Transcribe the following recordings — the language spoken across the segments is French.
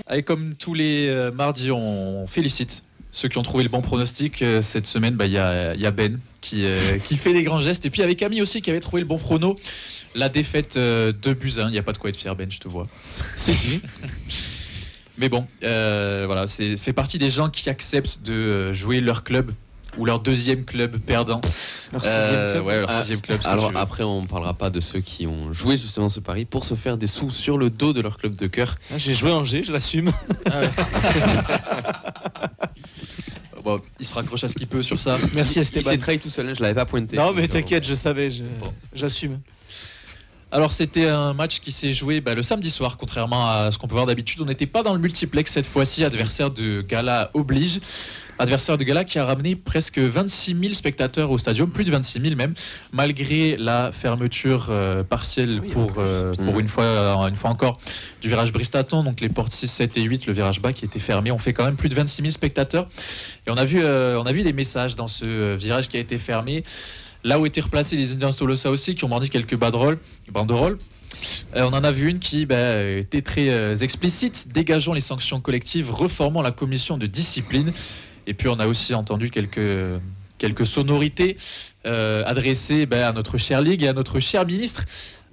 Allez, comme tous les mardis, on félicite ceux qui ont trouvé le bon pronostic. Cette semaine, il y a Ben qui fait des grands gestes. Et puis avec Camille aussi qui avait trouvé le bon prono. La défaite 2-1. Il n'y a pas de quoi être fier, Ben, je te vois. Si. Mais bon, voilà, ça fait partie des gens qui acceptent de jouer leur club ou leur deuxième club perdant. Leur sixième club. Ouais, leur sixième club. Alors après, on ne parlera pas de ceux qui ont joué justement ce pari pour se faire des sous sur le dos de leur club de cœur. J'ai joué Angers, je l'assume. Ah ouais. Bon, il se raccroche à ce qu'il peut sur ça. Merci Esteban. Il s'est trahi tout seul, je ne l'avais pas pointé. Non mais t'inquiète, je savais, j'assume. Alors c'était un match qui s'est joué le samedi soir, contrairement à ce qu'on peut voir d'habitude. On n'était pas dans le multiplex cette fois-ci, adversaire de Gala oblige. Adversaire de Gala qui a ramené presque 26 000 spectateurs au stadium, plus de 26 000 même, malgré la fermeture partielle pour une fois encore du virage Bristaton, donc les portes 6, 7 et 8, le virage bas qui était fermé. On fait quand même plus de 26 000 spectateurs. Et on a vu des messages dans ce virage qui a été fermé. Là où étaient replacés les Indians Tolosa aussi, qui ont mordu quelques banderoles. On en a vu une qui était très explicite. Dégageons les sanctions collectives, reformons la commission de discipline. Et puis on a aussi entendu quelques sonorités adressées à notre chère Ligue et à notre cher ministre,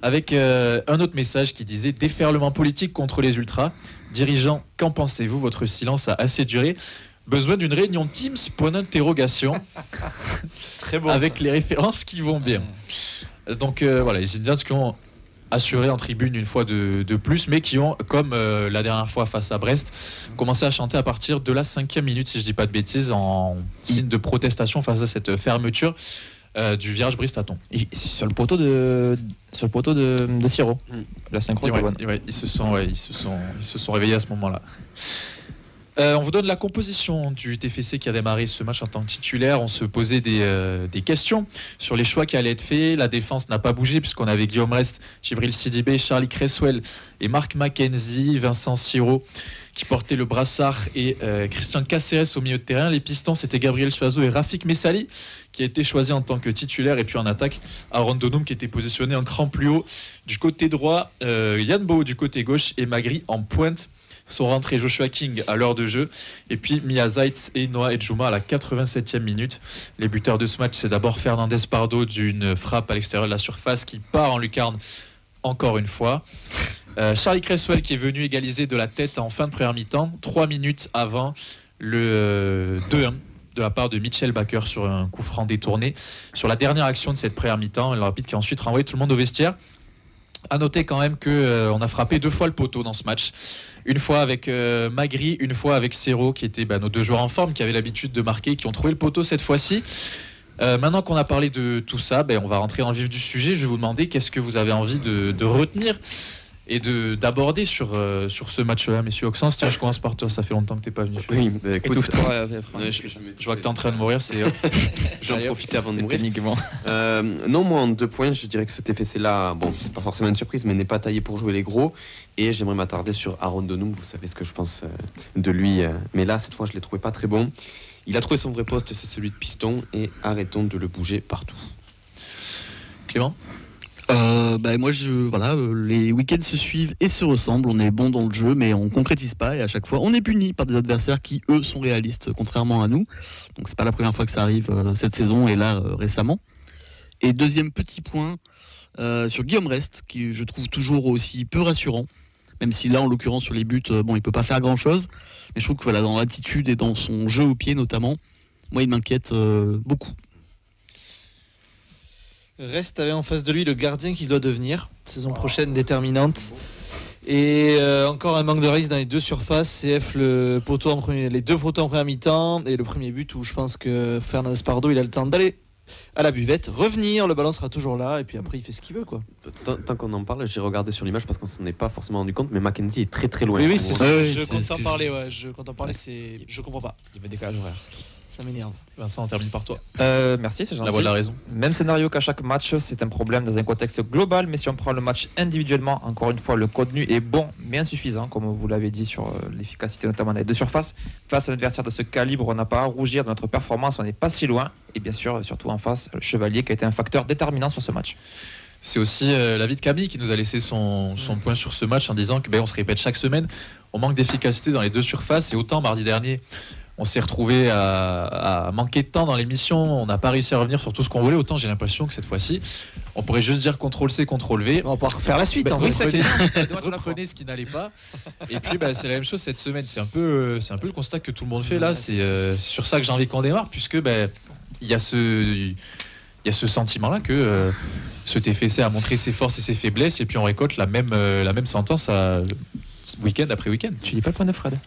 avec un autre message qui disait « Déferlement politique contre les ultras. Dirigeants, qu'en pensez-vous ? Votre silence a assez duré. Besoin d'une réunion Teams, point d'interrogation. » Très bon. Avec les références qui vont bien. Donc voilà, les Indians qui ont assuré en tribune une fois de plus, mais qui ont, comme la dernière fois face à Brest, commencé à chanter à partir de la 5e minute, si je dis pas de bêtises, en signe de protestation face à cette fermeture du virage Bristaton. Sur le poteau de Siro. La synchro était bonne. Ils se sont réveillés à ce moment-là. On vous donne la composition du TFC qui a démarré ce match en tant que titulaire. On se posait des questions sur les choix qui allaient être faits. La défense n'a pas bougé puisqu'on avait Guillaume Rest, Djibril Sidibé, Charlie Cresswell et Marc Mackenzie, Vincent Siro qui portaient le brassard et Christian Cáceres au milieu de terrain. Les pistons, c'était Gabriel Suazo et Rafik Messali qui a été choisi en tant que titulaire. Et puis en attaque, Aaron Donum qui était positionné en cran plus haut du côté droit, Yann Bo du côté gauche et Magri en pointe. Sont rentrés Joshua King à l'heure de jeu et puis Mia Zaitz et Noah Edjouma à la 87e minute. Les buteurs de ce match, c'est d'abord Fernandez Pardo d'une frappe à l'extérieur de la surface qui part en lucarne encore une fois. Charlie Cresswell qui est venu égaliser de la tête en fin de première mi-temps, 3 minutes avant le 2-1 de la part de Mitchell Baker sur un coup franc détourné. Sur la dernière action de cette première mi-temps, le Rapide qui a ensuite renvoyé tout le monde au vestiaire. À noter quand même qu'on a frappé 2 fois le poteau dans ce match. Une fois avec Magri, une fois avec Sero, qui étaient nos 2 joueurs en forme, qui avaient l'habitude de marquer, qui ont trouvé le poteau cette fois-ci. Maintenant qu'on a parlé de tout ça, on va rentrer dans le vif du sujet. Je vais vous demander qu'est-ce que vous avez envie de retenir et d'aborder sur ce match-là, messieurs. Oxens, tiens, je commence par toi, ça fait longtemps que tu n'es pas venu. Oui, écoute, je vois que tu es en train de mourir, j'en profitais avant de mourir. Non, moi en 2 points, je dirais que ce TFC-là, bon, c'est pas forcément une surprise, mais n'est pas taillé pour jouer les gros. Et j'aimerais m'attarder sur Aaron Donum, vous savez ce que je pense de lui. Mais là, cette fois, je ne l'ai trouvé pas très bon. Il a trouvé son vrai poste, c'est celui de piston, et arrêtons de le bouger partout. Clément ? Moi, les week-ends se suivent et se ressemblent. On est bon dans le jeu, mais on concrétise pas. Et à chaque fois, on est puni par des adversaires qui, eux, sont réalistes, contrairement à nous. Donc, c'est pas la première fois que ça arrive cette saison et là récemment. Et deuxième petit point sur Guillaume Rest, qui je trouve toujours aussi peu rassurant. Même si là, en l'occurrence, sur les buts, il peut pas faire grand-chose. Mais je trouve que dans l'attitude et dans son jeu au pied notamment, moi, il m'inquiète beaucoup. Reste avait en face de lui le gardien qu'il doit devenir, saison prochaine déterminante. Et encore un manque de réussite dans les 2 surfaces. CF les 2 poteaux en première mi-temps et le premier but où je pense que Fernandez Pardo il a le temps d'aller à la buvette, revenir, le ballon sera toujours là et puis après il fait ce qu'il veut quoi. Tant qu'on en parle, j'ai regardé sur l'image parce qu'on s'en est pas forcément rendu compte, mais Mackenzie est très très loin. Oui, c'est ça. Je compte en parler, je comprends pas. Il y avait des décalage horaire. Ça m'énerve. Vincent, on termine par toi. Merci, c'est gentil. La voix de la raison. Même scénario qu'à chaque match, c'est un problème dans un contexte global, mais si on prend le match individuellement, encore une fois, le contenu est bon, mais insuffisant, comme vous l'avez dit sur l'efficacité notamment dans les 2 surfaces. Face à un adversaire de ce calibre, on n'a pas à rougir de notre performance, on n'est pas si loin. Et bien sûr, surtout en face, le Chevalier qui a été un facteur déterminant sur ce match. C'est aussi l'avis de Camille qui nous a laissé son point sur ce match en disant que on se répète chaque semaine, on manque d'efficacité dans les deux surfaces et autant mardi dernier on s'est retrouvé à manquer de temps dans l'émission, on n'a pas réussi à revenir sur tout ce qu'on voulait, autant j'ai l'impression que cette fois-ci on pourrait juste dire CTRL-C, CTRL-V. On va pouvoir faire la suite. Reprenez ce qui n'allait pas. Et puis c'est la même chose cette semaine, c'est un peu le constat que tout le monde fait là, c'est sur ça que j'ai envie qu'on démarre, puisque il y a ce sentiment-là que ce TFC a montré ses forces et ses faiblesses, et puis on récolte la même sentence week-end après week-end. Tu dis pas le point de Fred?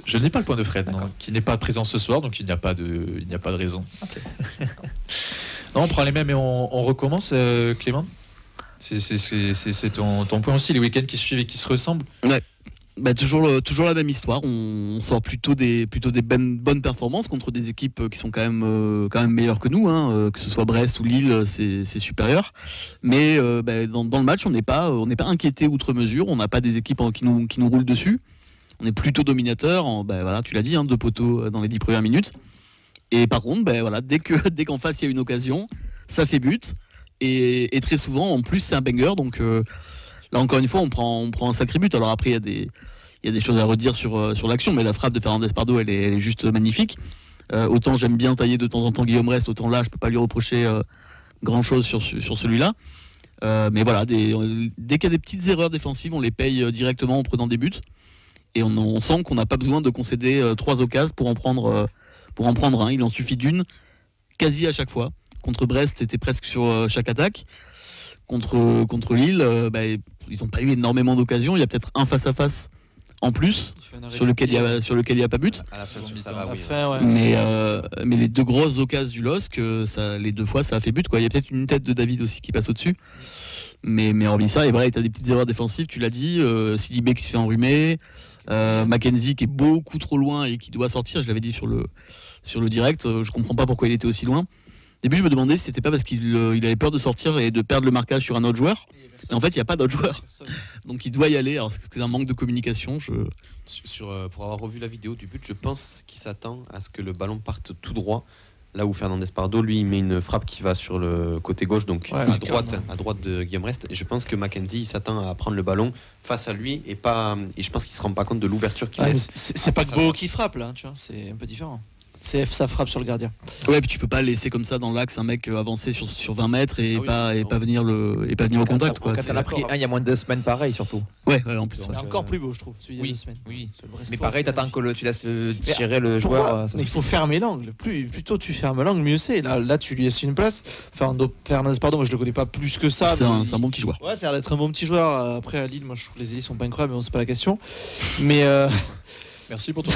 Je n'ai pas le point de Fred, non, qui n'est pas présent ce soir, donc il n'y a pas de raison. Okay. Non, on prend les mêmes et on recommence, Clément. C'est ton point aussi, les week-ends qui se suivent et qui se ressemblent. Ouais. Toujours la même histoire. On sort plutôt des bonnes performances contre des équipes qui sont quand même meilleures que nous, hein, que ce soit Brest ou Lille, c'est supérieur. Mais dans le match, on n'est pas inquiété outre mesure. On n'a pas des équipes qui nous roulent dessus. On est plutôt dominateur. Tu l'as dit, 2 poteaux dans les 10 premières minutes. Et par contre, dès qu'en face il y a une occasion, ça fait but. Et très souvent, en plus, c'est un banger. Donc là, encore une fois, on prend un sacré but. Alors après, il y a des choses à redire sur l'action, mais la frappe de Fernandez Pardo, elle est juste magnifique. Autant j'aime bien tailler de temps en temps Guillaume Rest, autant là, je peux pas lui reprocher grand-chose sur celui-là. Mais voilà, dès qu'il y a des petites erreurs défensives, on les paye directement en prenant des buts. Et on sent qu'on n'a pas besoin de concéder 3 occasions pour en prendre un. Il en suffit d'une, quasi à chaque fois. Contre Brest, c'était presque sur chaque attaque. Contre Lille, ils n'ont pas eu énormément d'occasions. Il y a peut-être un face-à-face en plus sur lequel il n'y a pas but. À la fin, ça va, oui. Mais les 2 grosses occasions du LOSC, les 2 fois, ça a fait but, quoi. Il y a peut-être une tête de David aussi qui passe au-dessus. Mais hormis ça, et voilà, tu as des petites erreurs défensives, tu l'as dit. Sidibé qui se fait enrhumer. Mackenzie qui est beaucoup trop loin et qui doit sortir. Je l'avais dit sur le direct. Je comprends pas pourquoi il était aussi loin. Au début, je me demandais si c'était pas parce qu'il avait peur de sortir et de perdre le marquage sur un autre joueur. Et en fait, il n'y a pas d'autre joueur. Donc il doit y aller. Alors c'est un manque de communication. Pour avoir revu la vidéo du but, je pense qu'il s'attend à ce que le ballon parte tout droit. Là où Fernandez Pardo, lui, il met une frappe qui va sur le côté gauche, donc à droite de Guillaume Rest. Et je pense que Mackenzie, il s'attend à prendre le ballon face à lui et je pense qu'il se rend pas compte de l'ouverture qu'il laisse. C'est pas Gbo qui frappe là, tu vois, c'est un peu différent. CF, ça frappe sur le gardien. Ouais, puis tu peux pas laisser comme ça dans l'axe un mec avancer sur 20 mètres et pas venir au contact. Quand t'en as pris un il y a moins de 2 semaines, pareil surtout. Ouais, en plus. C'est encore plus beau, je trouve, celui il y a 2 semaines. Oui. Mais pareil, t'attends que tu laisses tirer le joueur. Mais il faut fermer l'angle. Plutôt tu fermes l'angle, mieux c'est. Là, tu lui laisses une place. Fernandez, pardon, moi je le connais pas plus que ça. C'est un bon petit joueur. Ouais, ça a l'air d'être un bon petit joueur. Après à Lille, moi je trouve les élites sont pas incroyables, mais bon, c'est pas la question. Mais merci pour toi.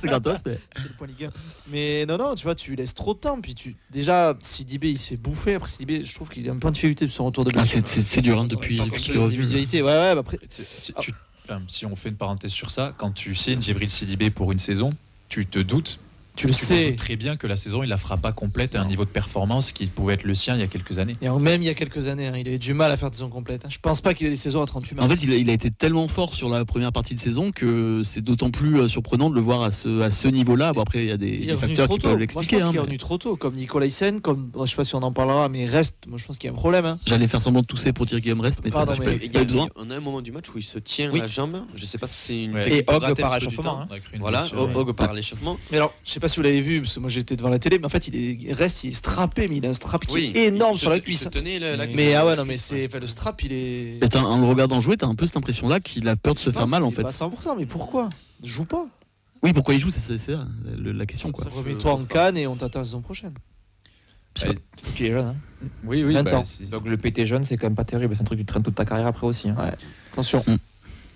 C'est gratos, mais c'était le point Ligue 1. Mais non, tu vois, tu laisses trop de temps. Puis déjà, Sidibé, il se fait bouffer. Après Sidibé, je trouve qu'il est un peu en difficulté de son retour de blessure. C'est dur depuis qu'il est revenu. Ouais, après. Si on fait une parenthèse sur ça, quand tu signes Djibril Sidibé pour une saison, tu te doutes. Tu le sais très bien que la saison il la fera pas complète à un niveau de performance qui pouvait être le sien il y a quelques années. Et même il y a quelques années, il avait du mal à faire des saisons complètes. Je pense pas qu'il ait des saisons à 38 matchs. En fait, il a été tellement fort sur la première partie de saison que c'est d'autant plus surprenant de le voir à ce niveau-là. Bon, après, il y a des facteurs qui peuvent l'expliquer. Moi, je pense qu'il est revenu trop tôt, comme Nicolas Hyssen, je sais pas si on en parlera, mais Rest, moi je pense qu'il y a un problème. J'allais faire semblant de tousser pour dire Guillaume Rest, mais on a un moment du match où il se tient la jambe. Je sais pas si c'est une. Et Hog par échauffement. Voilà, Hog par l'échauffement. Mais alors, je sais pas si vous l'avez vu, parce que moi j'étais devant la télé, mais en fait il est strappé, mais il a un strap qui est énorme sur la cuisse. Mais le strap il est. En le regardant jouer, t'as un peu cette impression là qu'il a peur de se faire mal en fait. Pas 100%, mais pourquoi ? Joue pas. Oui, pourquoi il joue, c'est ça la question quoi. Remets-toi en Cannes et on t'attend la saison prochaine. Il est jeune, hein. Oui. 20 ans. Donc le PT jeune, c'est quand même pas terrible. C'est un truc que tu traînes toute ta carrière après aussi. Ouais. Attention.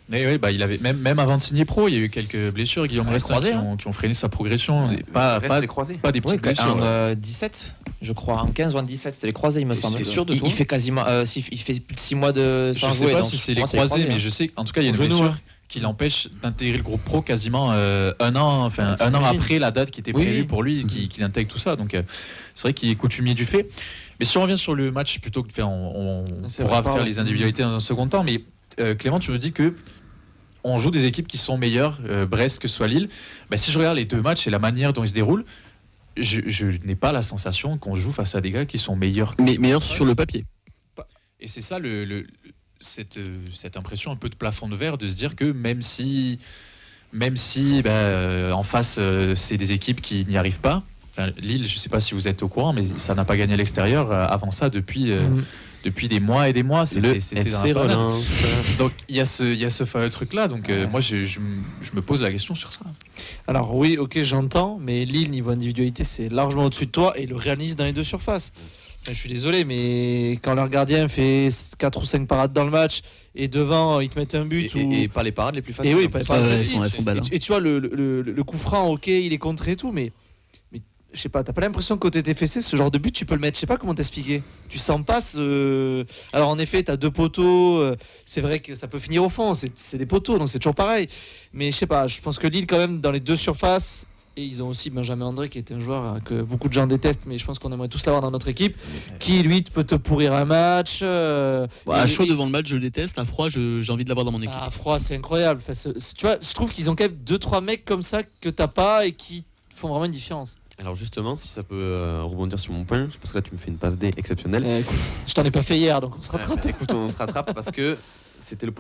Mais oui, il avait même avant de signer pro, il y a eu quelques blessures. Guillaume Rest qui ont freiné sa progression. Pas des petites blessures. En 17, je crois, en 15 ou en 17, c'était les croisés, il me semble. T'es sûr de toi ? Il fait quasiment, il fait plus de 6 mois de sans jouer. Je sais pas si c'est les croisés, mais je sais qu'en tout cas, il y a une blessure qui l'empêche d'intégrer le groupe pro quasiment un an après la date qui était prévue pour lui, qu'il intègre tout ça. Donc c'est vrai qu'il est coutumier du fait. Mais si on revient sur le match, plutôt que on pourra faire les individualités dans un second temps, mais Clément, tu me dis que on joue des équipes qui sont meilleures, Brest que soit Lille. Si je regarde les 2 matchs et la manière dont ils se déroulent, je n'ai pas la sensation qu'on joue face à des gars qui sont meilleurs. Mais meilleurs sur le papier. Et c'est ça cette impression un peu de plafond de verre de se dire que même si en face c'est des équipes qui n'y arrivent pas. Enfin, Lille, je ne sais pas si vous êtes au courant, mais ça n'a pas gagné à l'extérieur avant ça depuis des mois et des mois. C'était FC relance. Donc il y a ce fameux truc-là. Donc moi, je me pose la question sur ça. Alors oui, ok, j'entends, mais Lille, niveau individualité, c'est largement au-dessus de toi et le réalise dans les deux surfaces. Enfin, je suis désolé, mais quand leur gardien fait 4 ou 5 parades dans le match et devant, ils te mettent un but. Et pas les parades les plus faciles. Et oui, pas les parades faciles. Elles sont belles, hein. Et tu vois, le coup franc, ok, il est contré et tout, mais je sais pas, t'as pas l'impression que côté TFC, ce genre de but, tu peux le mettre. Je sais pas comment t'expliquer. Tu sens pas ce. Alors en effet, t'as 2 poteaux. C'est vrai que ça peut finir au fond. C'est des poteaux, donc c'est toujours pareil. Mais je sais pas, je pense que Lille, quand même, dans les deux surfaces. Et ils ont aussi Benjamin André, qui était un joueur que beaucoup de gens détestent, mais je pense qu'on aimerait tous l'avoir dans notre équipe, qui lui peut te pourrir un match. À chaud devant le match, je le déteste. À froid, j'ai envie de l'avoir dans mon équipe. À froid, c'est incroyable. Enfin, tu vois, je trouve qu'ils ont quand même 2-3 mecs comme ça que t'as pas et qui font vraiment une différence. Alors justement, si ça peut rebondir sur mon point, parce que là tu me fais une passe D exceptionnelle. Écoute, je t'en ai pas fait hier, donc on se rattrape. Écoute, on se rattrape parce que c'était le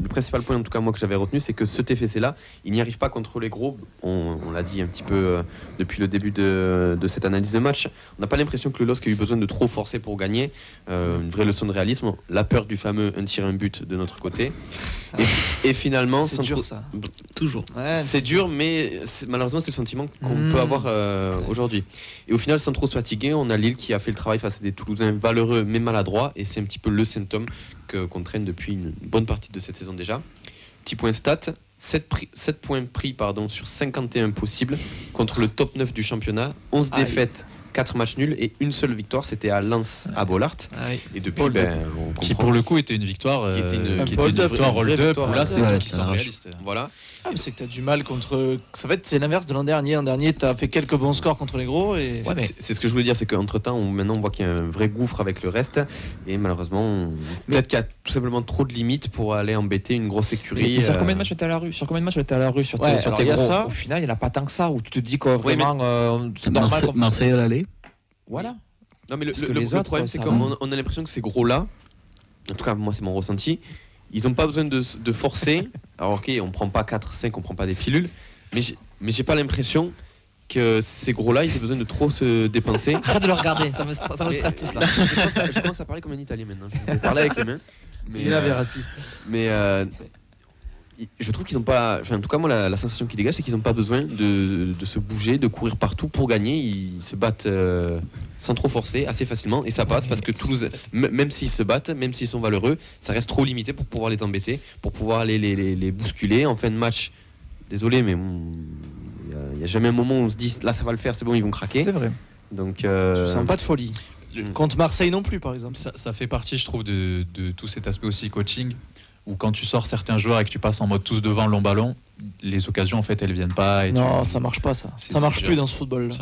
principal point en tout cas moi que j'avais retenu, c'est que ce TFC là, il n'y arrive pas contre les gros. On l'a dit un petit peu depuis le début de cette analyse de match. On n'a pas l'impression que le LOSC a eu besoin de trop forcer pour gagner. Une vraie leçon de réalisme. La peur du fameux un tir un but de notre côté. Et finalement, c'est dur ça. Toujours. Ouais, c'est dur, mais malheureusement c'est le sentiment qu'on peut avoir aujourd'hui. Et au final, sans trop se fatiguer, on a Lille qui a fait le travail face à des Toulousains valeureux mais maladroits, et c'est un petit peu le symptôme qu'on traîne depuis une bonne partie de cette saison déjà. Petit point stat, 7 points pris sur 51 possibles contre le top 9 du championnat, 11 défaites, 4 matchs nuls et une seule victoire, c'était à Lens à Bollaert. Et depuis, on comprend qui pour le coup était une victoire, qui était une victoire hold-up, où là c'est nous qui sommes réalistes. Voilà. mais c'est que t'as du mal contre. Ça va être, c'est l'inverse de l'an dernier. L'an dernier, t'as fait quelques bons scores contre les gros. Et... C'est ce que je voulais dire, c'est qu'entre temps, maintenant on voit qu'il y a un vrai gouffre avec le reste. Et malheureusement, peut-être qu'il y a tout simplement trop de limites pour aller embêter une grosse écurie. Sur combien de matchs t'es à la rue Sur tes gros au final, il n'y en a pas tant que ça, où tu te dis que vraiment. C'est normal. Marseille à l'aller. Voilà. Non, mais le problème, c'est qu'on a l'impression que ces gros-là, en tout cas, moi, c'est mon ressenti, ils n'ont pas besoin de forcer. Alors, ok, on prend pas 4-5, on prend pas des pilules, mais j'ai pas l'impression que ces gros-là, ils aient besoin de trop se dépenser. Arrête de le regarder, ça me stresse tout cela. Je commence à parler comme un Italien maintenant. Je vais parler avec les mains. Mais là, Verratti. Mais je trouve qu'ils n'ont pas. Enfin, en tout cas, moi, la sensation qui dégage, c'est qu'ils n'ont pas besoin de se bouger, de courir partout pour gagner. Ils se battent sans trop forcer, assez facilement, et ça passe parce que Toulouse, même s'ils se battent, même s'ils sont valeureux, ça reste trop limité pour pouvoir les embêter, pour pouvoir aller les bousculer en fin de match. Désolé, mais il n'y a jamais un moment où on se dit là, ça va le faire, c'est bon, ils vont craquer. C'est vrai. Donc, tu sens pas de folie. Contre Marseille non plus, par exemple. Ça fait partie, je trouve, de tout cet aspect aussi coaching, où quand tu sors certains joueurs et que tu passes en mode tous devant le long ballon, les occasions en fait elles viennent pas. Ça marche pas ça. Ça marche plus dans ce football.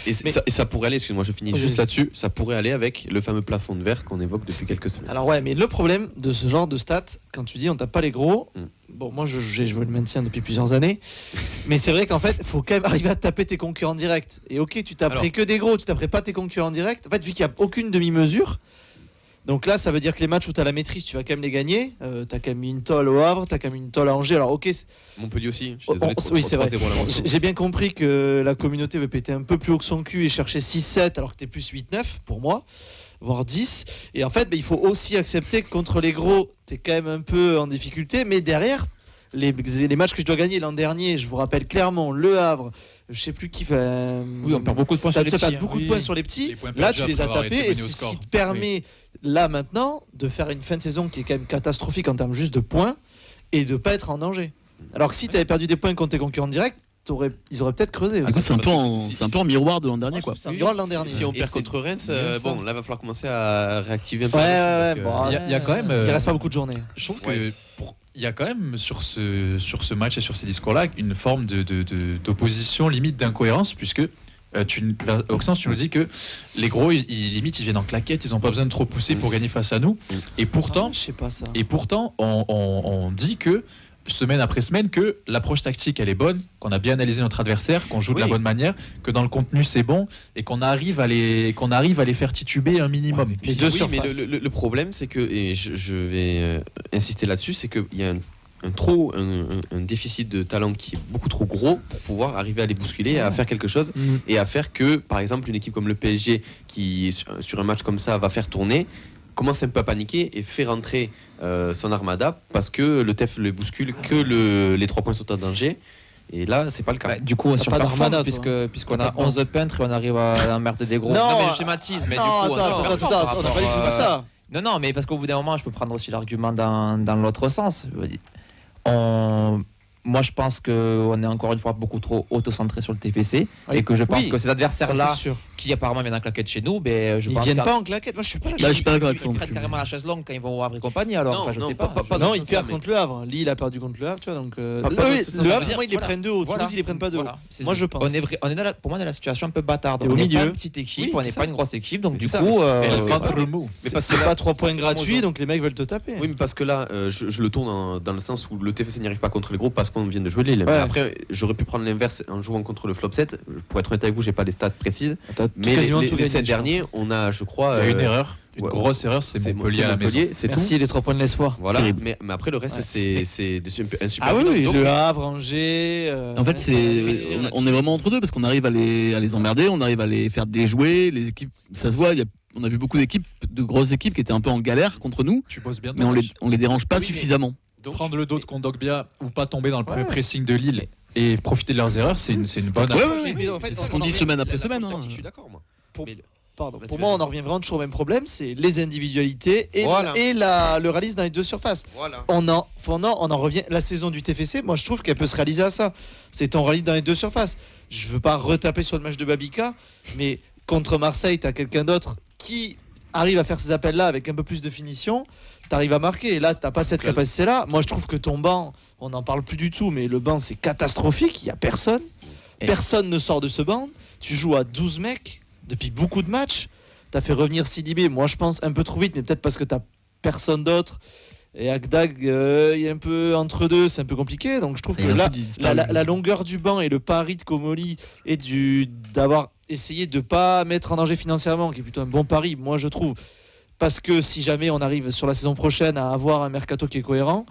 Et ça pourrait aller, excuse-moi, je finis juste là-dessus, ça pourrait aller avec le fameux plafond de verre qu'on évoque depuis quelques semaines. Alors ouais, mais le problème de ce genre de stats, quand tu dis on tape pas les gros, bon moi j'ai joué le maintien depuis plusieurs années, mais c'est vrai qu'en fait il faut quand même arriver à taper tes concurrents directs. Et ok, tu taperais que des gros, tu taperais pas tes concurrents directs. En fait, vu qu'il n'y a aucune demi-mesure, donc là, ça veut dire que les matchs où tu as la maîtrise, tu vas quand même les gagner. Tu as quand même mis une tolle au Havre, tu as quand même mis une tolle à Angers. Alors, ok. Montpellier aussi. Oui, c'est vrai. J'ai bien compris que la communauté veut péter un peu plus haut que son cul et chercher 6-7, alors que tu es plus 8-9 pour moi, voire 10. Et en fait, il faut aussi accepter que contre les gros, tu es quand même un peu en difficulté. Mais derrière, les matchs que je dois gagner l'an dernier, je vous rappelle clairement, Le Havre, je sais plus qui fait. Oui, on perd beaucoup de points sur les petits. Tu as beaucoup de points sur les petits. Là, tu les as tapés et c'est ce qui te permet, là maintenant, de faire une fin de saison qui est quand même catastrophique en termes juste de points et de pas être en danger. Alors que si tu avais perdu des points contre tes concurrents directs, ils auraient peut-être creusé. C'est un peu en miroir de l'an dernier. C'est un miroir de l'an dernier. Si on perd contre Reims, bon, là, il va falloir commencer à réactiver un peu. Il y a quand même. Il reste pas beaucoup de journées. Je trouve que il y a quand même sur ce match et sur ces discours-là une forme d'opposition, limite d'incohérence, puisque Auxence, tu nous dis que les gros, ils viennent en claquette, ils n'ont pas besoin de trop pousser pour gagner face à nous. Et pourtant, je sais pas ça. Et pourtant, on dit que semaine après semaine que l'approche tactique elle est bonne, qu'on a bien analysé notre adversaire, qu'on joue de la bonne manière, que dans le contenu c'est bon et qu'on arrive à les faire tituber un minimum. Mais le problème c'est que, et je vais insister là-dessus, c'est qu'il y a un déficit de talent qui est beaucoup trop gros pour pouvoir arriver à les bousculer, à faire quelque chose et à faire que, par exemple, une équipe comme le PSG qui sur un match comme ça va faire tourner, commence un peu à paniquer et fait rentrer son armada parce que le TEF le bouscule, que les 3 points sont en danger. Et là, c'est pas le cas. Bah, du coup, on surperforme puisqu'on a 11 peintres et on arrive à emmerder des gros. Non, mais je schématise. Mais attends, on n'a pas du tout dit ça. Non, mais parce qu'au bout d'un moment, je peux prendre aussi l'argument dans l'autre sens. Moi, je pense qu'on est encore une fois beaucoup trop auto-centré sur le TFC et que je pense que ces adversaires-là, qui apparemment viennent en claquette chez nous, ils viennent pas en claquette. Moi, je suis pas d'accord avec ça. Ils prennent carrément la chaise longue quand ils vont au Havre et compagnie. Alors, je sais pas. Non, ils perdent contre le Havre. Lille a perdu contre le Havre, tu vois. Donc, le Havre, moi, ils les prennent de haut. Toulouse, ils les prennent pas de haut. Moi, je pense. On est pour moi dans la situation un peu bâtarde. On n'est pas une petite équipe, on n'est pas une grosse équipe, donc du coup, c'est pas 3 poinns gratuits, donc les mecs veulent te taper. Oui, mais parce que là, je le tourne dans le sens où le TFC n'y arrive pas contre les gros parce qu'on vient de jouer Lille. Après, j'aurais pu prendre l'inverse en jouant contre le flop 7. Pour être honnête avec vous, j'ai pas les stats précises. Mais les 7 derniers, on a, je crois. Il y a une erreur. Une grosse erreur, c'est Montpellier à la maison. C'est tout. Merci les 3 points de l'espoir. Voilà. Mais après, le reste, c'est un super. Ah oui, le Havre, Angers. En fait, on est vraiment entre deux parce qu'on arrive à les emmerder, on arrive à les faire déjouer. Les équipes, ça se voit. On a vu beaucoup d'équipes, de grosses équipes qui étaient un peu en galère contre nous. Tu bosses bien. Mais on les dérange pas suffisamment. Prendre le dos de Kondogbia ou pas tomber dans le premier pressing de Lille et profiter de leurs erreurs, c'est une bonne approche. C'est ce qu'on dit semaine après semaine. Je suis d'accord, moi. Pour moi, on en revient vraiment toujours au même problème, c'est les individualités et le réalisme dans les deux surfaces. On en revient. La saison du TFC, moi je trouve qu'elle peut se réaliser à ça. C'est ton réalisme dans les deux surfaces. Je veux pas retaper sur le match de Babika, mais contre Marseille, tu as quelqu'un d'autre qui arrive à faire ces appels-là avec un peu plus de finition. T'arrives à marquer et là t'as pas cette capacité-là. Moi je trouve que ton banc, on n'en parle plus du tout, mais le banc c'est catastrophique. Il y a personne. Personne ne sort de ce banc. Tu joues à 12 mecs depuis beaucoup de matchs. T'as fait revenir Sidibé, moi je pense un peu trop vite, mais peut-être parce que t'as personne d'autre. Et Agdag, il est un peu entre deux, c'est un peu compliqué. Donc je trouve que là, la longueur du banc et le pari de Comoli et d'avoir essayé de pas mettre en danger financièrement, qui est plutôt un bon pari, moi je trouve. Parce que si jamais on arrive sur la saison prochaine à avoir un mercato qui est cohérent,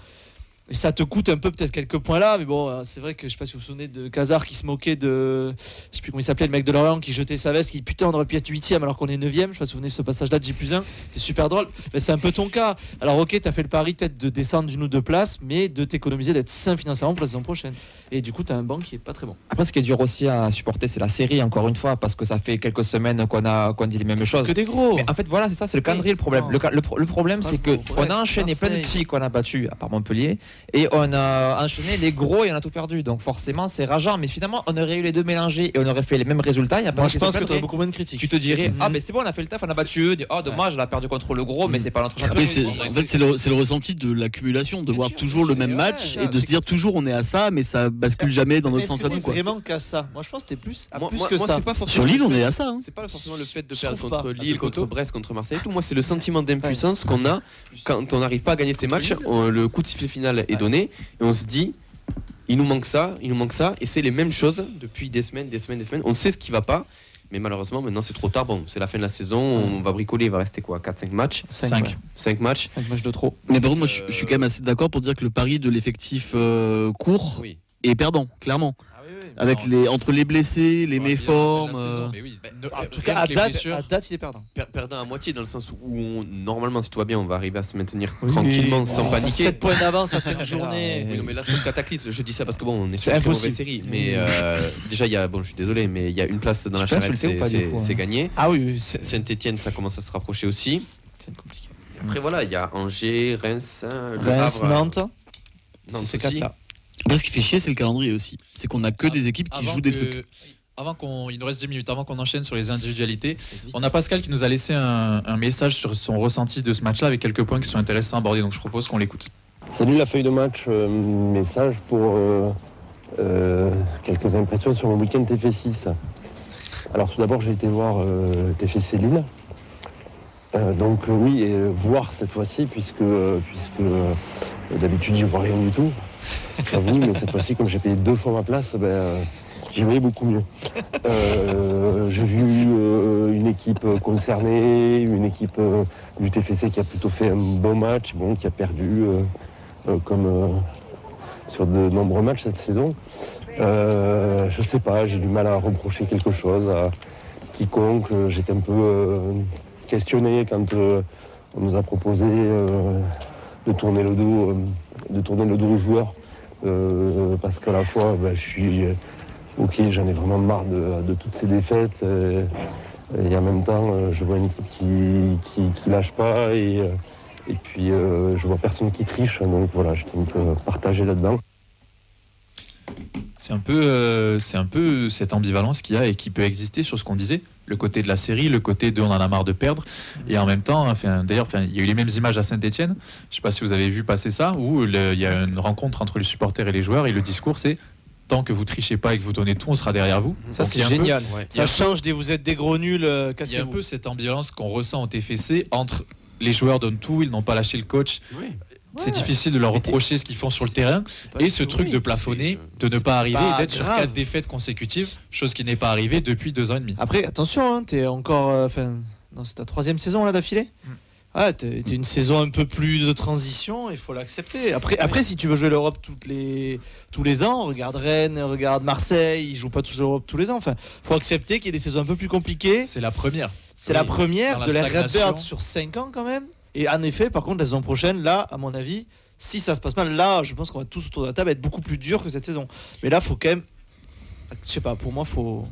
et ça te coûte un peu peut-être quelques points là, mais bon, c'est vrai que je sais pas si vous vous souvenez de Cazard qui se moquait de, je sais plus comment il s'appelait, le mec de Lorient qui jetait sa veste, qui dit putain on aurait pu être 8ème alors qu'on est 9ème, je sais pas si vous vous souvenez de ce passage là de J+1, c'est super drôle, mais c'est un peu ton cas. Alors ok, t'as fait le pari peut-être de descendre d'une ou deux places, mais de t'économiser, d'être sain financièrement pour la saison prochaine. Et du coup t'as un banc qui est pas très bon. Après ce qui est dur aussi à supporter, c'est la série encore une fois, parce que ça fait quelques semaines qu'on dit les mêmes choses. Que des gros. Mais en fait voilà, c'est ça, c'est le calendrier le problème. Le problème c'est que on a enchaîné plein de petits qu'on a battus à part Montpellier, et on a enchaîné les gros et on a tout perdu, donc forcément c'est rageant, mais finalement on aurait eu les deux mélangés et on aurait fait les mêmes résultats. Moi je pense que tu aurais beaucoup moins de critiques. Tu te dirais ah mais c'est bon, on a fait le taf, on a battu eux, oh dommage, on a perdu contre le gros, mais c'est pas notre championnat. En fait c'est le ressenti de l'accumulation, de voir toujours le même match et de se dire toujours on est à ça, mais ça bascule jamais dans notre sens à nous. C'est vraiment qu'à ça. Moi je pense que t'es plus que ça. Sur Lille on est à ça. C'est pas forcément le fait de perdre contre Lille, contre Brest, contre Marseille et tout. Moi c'est le sentiment d'impuissance qu'on a quand on n'arrive pas à gagner ces matchs. Le coup de sifflet final est donné et on se dit il nous manque ça, et c'est les mêmes choses depuis des semaines. On sait ce qui va pas, mais malheureusement maintenant c'est trop tard. Bon, c'est la fin de la saison, on va bricoler, il va rester quoi, 4-5 matchs 5 matchs. 5 matchs de trop. Mais par contre, moi je suis quand même assez d'accord pour dire que le pari de l'effectif court est perdant, clairement. Avec entre les blessés, les méformes. En tout cas, à date, il est perdant. Perdant à moitié, dans le sens où normalement, si tout va bien, on va arriver à se maintenir tranquillement sans paniquer. 7 points d'avance à 5 journées. Oui, non, mais là, sur cataclysme, je dis ça parce que bon, on est sur une mauvaise série. Mais déjà, je suis désolé, mais il y a une place dans la charrette, c'est gagné. Ah oui. Saint-Etienne, ça commence à se rapprocher aussi. C'est compliqué. Après, voilà, il y a Angers, Reims, Nantes. C'est 4 là. Après, ce qui fait chier, c'est le calendrier aussi. C'est qu'on a que des équipes qui jouent des trucs. Il nous reste 10 minutes avant qu'on enchaîne sur les individualités. On a Pascal qui nous a laissé un message sur son ressenti de ce match-là avec quelques points qui sont intéressants à aborder. Donc je propose qu'on l'écoute. Salut, la feuille de match, message pour quelques impressions sur le week-end TF6. Alors tout d'abord, j'ai été voir TFC Lille. Donc oui, et voir cette fois-ci puisque D'habitude, j'y vois rien du tout, j'avoue, mais cette fois-ci, comme j'ai payé 2 fois ma place, j'y voyais beaucoup mieux. J'ai vu une équipe concernée, une équipe du TFC qui a plutôt fait un bon match, qui a perdu comme sur de nombreux matchs cette saison. Je sais pas, j'ai du mal à reprocher quelque chose à quiconque. J'étais un peu questionné quand on nous a proposé de tourner le dos aux joueurs, parce qu'à la fois je suis ok, j'en ai vraiment marre de toutes ces défaites, et en même temps je vois une équipe qui lâche pas, et puis je vois personne qui triche, donc voilà, je tenais à partager là-dedans. C'est un peu cette ambivalence qu'il y a et qui peut exister sur ce qu'on disait, le côté de la série, le côté de on en a marre de perdre, et en même temps, d'ailleurs, il y a eu les mêmes images à Saint-Etienne, je ne sais pas si vous avez vu passer ça, où il y a une rencontre entre les supporters et les joueurs, et le discours c'est tant que vous trichez pas et que vous donnez tout, on sera derrière vous. Ça, donc, c'est génial. Ça change des vous êtes des gros nuls, cassez-vous. Il y a un peu cette ambivalence qu'on ressent au TFC entre les joueurs donnent tout, ils n'ont pas lâché le coach. Oui. C'est difficile de leur reprocher ce qu'ils font sur le terrain, et ce truc de plafonner, de ne pas arriver et d'être sur 4 défaites consécutives, chose qui n'est pas arrivée depuis 2 ans et demi. Après, attention, t'es encore, c'est ta 3e saison là d'affilée. T'es une saison un peu plus de transition, il faut l'accepter. Après, si tu veux jouer l'Europe tous les ans, regarde Rennes, regarde Marseille, ils jouent pas tous l'Europe tous les ans. Faut accepter qu'il y ait des saisons un peu plus compliquées. C'est la première. La première de la Redbird sur 5 ans quand même. Et en effet, par contre, la saison prochaine, là, à mon avis, si ça se passe mal, là, je pense qu'on va tous autour de la table être beaucoup plus dur que cette saison. Mais là, faut quand même, je sais pas, pour moi, faut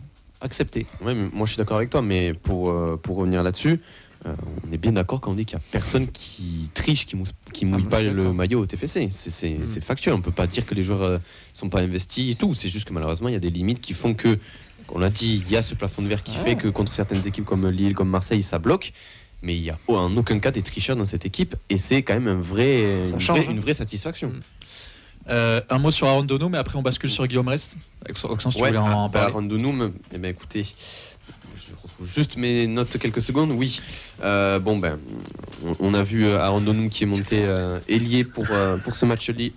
accepter. Oui, mais moi je suis d'accord avec toi, mais pour revenir là-dessus, on est bien d'accord quand on dit qu'il n'y a personne qui triche, qui mouille pas le maillot au TFC. C'est factuel, on peut pas dire que les joueurs sont pas investis et tout. C'est juste que malheureusement, il y a des limites qui font que, on l'a dit, il y a ce plafond de verre qui fait que contre certaines équipes comme Lille, comme Marseille, ça bloque. Mais il n'y a en aucun cas des tricheurs dans cette équipe, et c'est quand même une vraie satisfaction. Un mot sur Aaron Donoum, mais après on bascule sur Guillaume Rest. Maxence, tu voulais en parler. Aaron Donoum, écoutez, je retrouve juste mes notes quelques secondes. Oui, on a vu Aaron Donoum qui est monté ailier pour ce match-ci,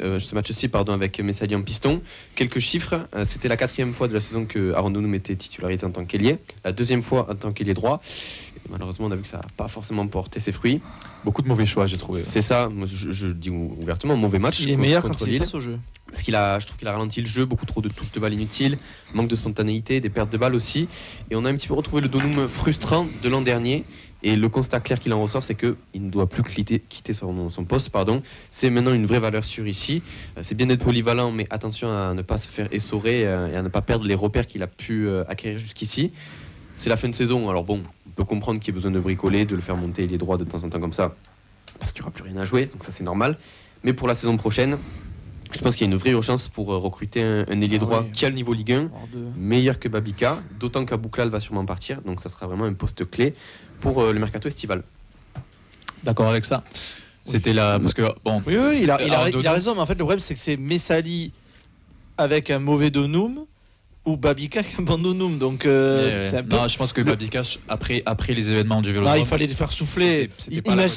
avec Messali en piston. Quelques chiffres, c'était la 4e fois de la saison que Aaron Donoum était titularisé en tant qu'ailier, la 2e fois en tant qu'ailier droit. Malheureusement, on a vu que ça n'a pas forcément porté ses fruits. Beaucoup de mauvais choix, j'ai trouvé. C'est ça, moi, je dis ouvertement, mauvais match. Il est meilleur quand il est face au jeu. Parce je trouve qu'il a ralenti le jeu, beaucoup trop de touches de balles inutiles, manque de spontanéité, des pertes de balles aussi. Et on a un petit peu retrouvé le Donoum frustrant de l'an dernier. Et le constat clair qu'il en ressort, c'est qu'il ne doit plus quitter son poste. C'est maintenant une vraie valeur sûre ici. C'est bien d'être polyvalent, mais attention à ne pas se faire essorer et à ne pas perdre les repères qu'il a pu acquérir jusqu'ici. C'est la fin de saison, alors bon, on peut comprendre qu'il y ait besoin de bricoler, de le faire monter les droits de temps en temps comme ça, parce qu'il n'y aura plus rien à jouer, donc ça c'est normal. Mais pour la saison prochaine, je pense qu'il y a une vraie urgence pour recruter un ailier droit qui a le niveau Ligue 1, meilleur que Babika, d'autant qu'Abouklal va sûrement partir, donc ça sera vraiment un poste clé pour le mercato estival. D'accord avec ça. C'était là, parce que bon. Oui, il a raison, mais en fait le problème c'est que c'est Messali avec un mauvais Donoum, ou Babika qui abandonne, donc c'est un peu... Non, je pense que Babika, après les événements du Vélodrome, il fallait le faire souffler.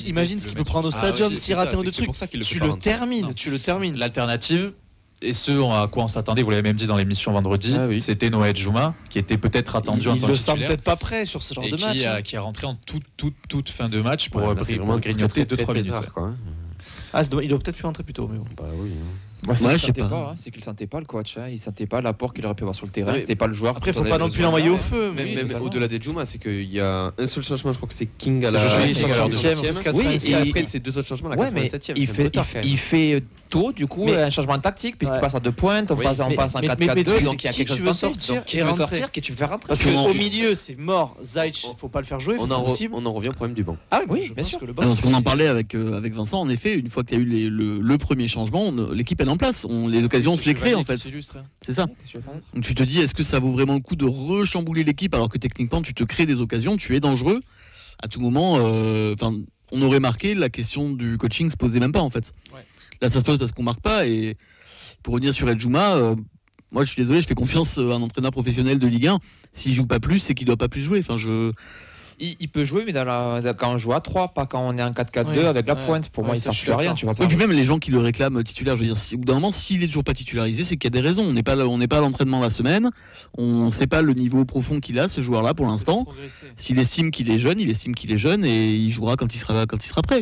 Imagine ce qu'il peut prendre au stadium s'il rate un de trucs. Tu le termines. L'alternative, et ce à quoi on s'attendait, vous l'avez même dit dans l'émission vendredi, c'était Noël Djouma, qui était peut-être attendu en tant que titulaire. Il le sent peut-être pas prêt sur ce genre de match. Qui est rentré en toute fin de match pour grignoter 2-3 minutes. Il doit peut-être pu rentrer plus tôt, mais bon. Bah oui. Je sais pas. C'est qu'il sentait pas le coach, il sentait pas l'apport qu'il aurait pu avoir sur le terrain, c'était pas le joueur. Après, faut pas non plus l'envoyer au feu. Mais au-delà des Djouma, c'est qu'il y a un seul changement, je crois que c'est King à la 60e. Et après, ces 2 autres changements, la 87e. Il fait tôt, du coup, un changement tactique, puisqu'il passe à 2 pointes, on passe en 4-4-2, donc il y a quelque chose de sortir, qui veut sortir, qui tu veux faire rentrer. Parce qu'au milieu, c'est mort. Zaïch, il faut pas le faire jouer. On en revient au problème du banc. Ah oui, bien sûr. Parce qu'on en parlait avec Vincent, en effet, une fois que tu as eu le premier changement, l'équipe est en place. Les occasions, on se les crée en fait. C'est ça. Donc tu te dis, est-ce que ça vaut vraiment le coup de rechambouler l'équipe alors que techniquement tu te crées des occasions, tu es dangereux à tout moment. On aurait marqué, la question du coaching se posait même pas en fait. Là ça se pose parce qu'on marque pas. Et pour revenir sur El Djouma, moi je suis désolé, je fais confiance à un entraîneur professionnel de Ligue 1. S'il joue pas plus, c'est qu'il doit pas plus jouer. Il peut jouer, mais quand on joue à 3, pas quand on est en 4-4-2 avec la pointe. Pour moi, il ne sert plus à rien. Tu vois pas. Et puis même les gens qui le réclament titulaire, je veux dire, au bout d'un moment, s'il est toujours pas titularisé, c'est qu'il y a des raisons. On n'est pas à l'entraînement la semaine. On ne sait pas le niveau profond qu'il a, ce joueur-là, pour l'instant. S'il estime qu'il est jeune, et il jouera quand il sera prêt.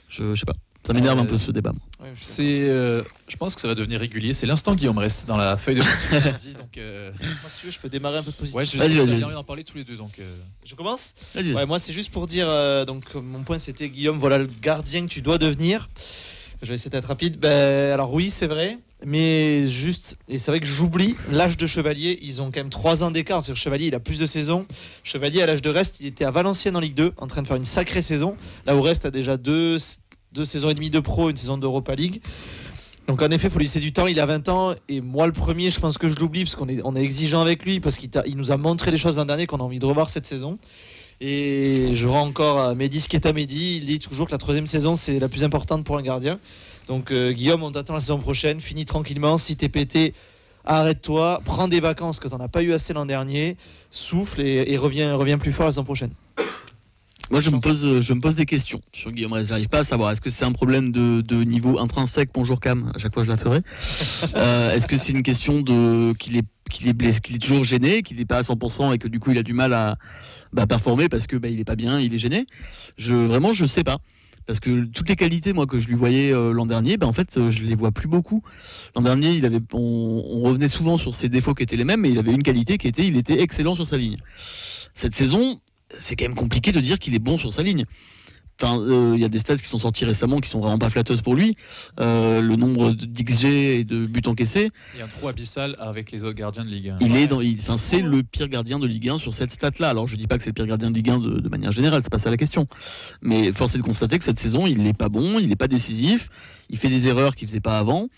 Je sais pas. Ça m'énerve un peu ce débat. Je pense que ça va devenir régulier. C'est l'instant Guillaume reste dans la feuille de lundi. Donc, moi, si tu veux, je peux démarrer un peu positif. Ouais, j'ai envie d'en parler tous les deux. Donc, je commence. Ouais, moi, c'est juste pour dire. Donc, mon point, c'était Guillaume. Voilà le gardien que tu dois devenir. Je vais essayer d'être rapide. Alors oui, c'est vrai, mais juste, et c'est vrai que j'oublie l'âge de Chevalier. Ils ont quand même 3 ans d'écart. C'est-à-dire Chevalier, il a plus de saisons. Chevalier, à l'âge de Rest, il était à Valenciennes en Ligue 2, en train de faire une sacrée saison. Là où Rest a déjà 2 saisons et demie de pro, une saison d'Europa League. Donc en effet, il faut lui laisser du temps. Il a 20 ans et moi le premier, je pense que je l'oublie parce qu'on est exigeant avec lui parce qu'il nous a montré des choses l'an dernier qu'on a envie de revoir cette saison. Et je rends encore à Mehdi ce qui est à Mehdi. Il dit toujours que la 3e saison c'est la plus importante pour un gardien. Donc Guillaume, on t'attend la saison prochaine. Finis tranquillement. Si t'es pété, arrête-toi. Prends des vacances que t'en as pas eu assez l'an dernier. Souffle et reviens plus fort la saison prochaine. Moi, je me pose des questions sur Guillaume Rest. J'arrive pas à savoir. Est-ce que c'est un problème de niveau intrinsèque? Bonjour Cam. À chaque fois, je la ferai. Est-ce que c'est une question qu'il est blessé, qu'il est toujours gêné, qu'il n'est pas à 100% et que du coup, il a du mal à performer parce que il est pas bien, il est gêné? Je sais pas. Parce que toutes les qualités, moi, que je lui voyais l'an dernier, en fait, je les vois plus beaucoup. L'an dernier, on revenait souvent sur ses défauts qui étaient les mêmes, mais il avait une qualité qui était, il était excellent sur sa ligne. Cette saison, c'est quand même compliqué de dire qu'il est bon sur sa ligne. Enfin, y a des stats qui sont sortis récemment qui sont vraiment pas flatteuses pour lui. Le nombre d'XG et de buts encaissés. Il y a un trou abyssal avec les autres gardiens de Ligue 1. C'est le pire gardien de Ligue 1 sur cette stat-là. Alors je dis pas que c'est le pire gardien de Ligue 1 de manière générale, c'est pas ça la question. Mais force est de constater que cette saison, il n'est pas bon, il n'est pas décisif, il fait des erreurs qu'il faisait pas avant.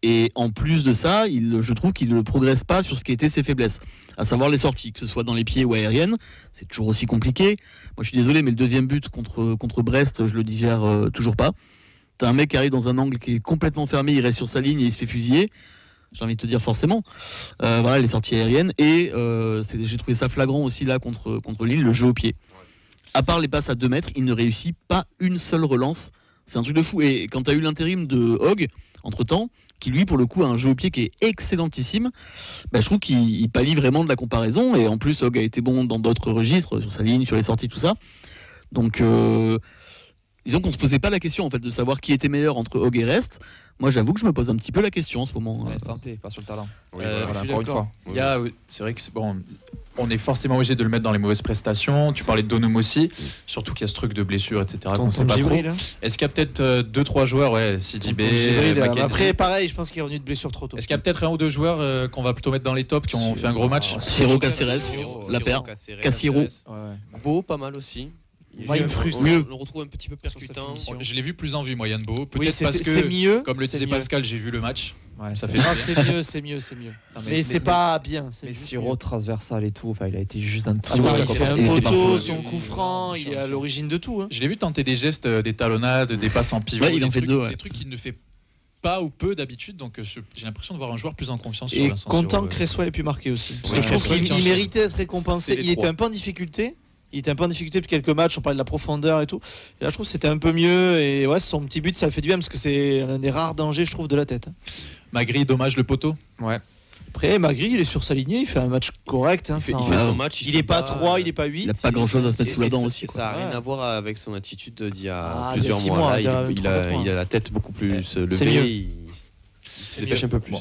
Et en plus de ça, je trouve qu'il ne progresse pas sur ce qui était ses faiblesses, à savoir les sorties, que ce soit dans les pieds ou aériennes. C'est toujours aussi compliqué. Moi, je suis désolé, mais le 2e but contre Brest, je le digère toujours pas. T'as un mec qui arrive dans un angle qui est complètement fermé, il reste sur sa ligne et il se fait fusiller. J'ai envie de te dire forcément. Voilà, les sorties aériennes. Et j'ai trouvé ça flagrant aussi là contre Lille, le jeu au pied. À part les passes à 2 mètres, il ne réussit pas une seule relance. C'est un truc de fou. Et quand tu as eu l'intérim de Hogg, entre-temps, qui lui pour le coup a un jeu au pied qui est excellentissime, je trouve qu'il pallie vraiment de la comparaison. Et en plus Hogg a été bon dans d'autres registres, sur sa ligne, sur les sorties, tout ça. Donc disons qu'on se posait pas la question en fait de savoir qui était meilleur entre Hogg et Rest. Moi j'avoue que je me pose un petit peu la question en ce moment. Pas sur le talent. Oui, encore une fois. C'est vrai que on est forcément obligé de le mettre dans les mauvaises prestations. Tu parlais de Donum aussi, surtout qu'il y a ce truc de blessure, etc. qu'on sait pas trop. Est-ce qu'il y a peut-être 2-3 joueurs, Sidibé, après pareil, je pense qu'il est revenu de blessure trop tôt. Est-ce qu'il y a peut-être 1 ou 2 joueurs qu'on va plutôt mettre dans les tops qui ont fait un gros match? Ciro Caceres, la paire. Cassiro. Beau, pas mal aussi. Moi, il me frustre. On le retrouve un petit peu percutant. Je l'ai vu plus en vue, moi, Yann Beau. Peut-être parce que, c'est mieux, comme le disait Pascal, j'ai vu le match. Ouais, ça fait c'est mieux. Non, mais c'est pas bien. Mais Siro transversal et tout, il a été juste un il fait un poteau, son coup franc, il est à l'origine de tout. Je l'ai vu tenter des gestes, des talonnades, des passes en pivot, il en fait 2, des trucs qu'il ne fait pas ou peu d'habitude, donc j'ai l'impression de voir un joueur plus en confiance. Et content que Cresswell ait pu marquer aussi. Parce que je trouve qu'il méritait d'être récompensé. Il était un peu en difficulté. Depuis quelques matchs, on parlait de la profondeur et tout. Et là, je trouve que c'était un peu mieux. Et ouais, son petit but, ça fait du bien parce que c'est un des rares dangers, je trouve, de la tête. Magri, dommage le poteau. Ouais. Après, Magri, il est sur sa lignée, il fait un match correct. Il fait son match. Il n'est pas 3, il n'est pas 8. Il n'a pas grand chose à se mettre sous la dent aussi. Ça n'a rien à voir avec son attitude d'il y a plusieurs mois. Il a la tête beaucoup plus levée. Il se dépêche un peu plus.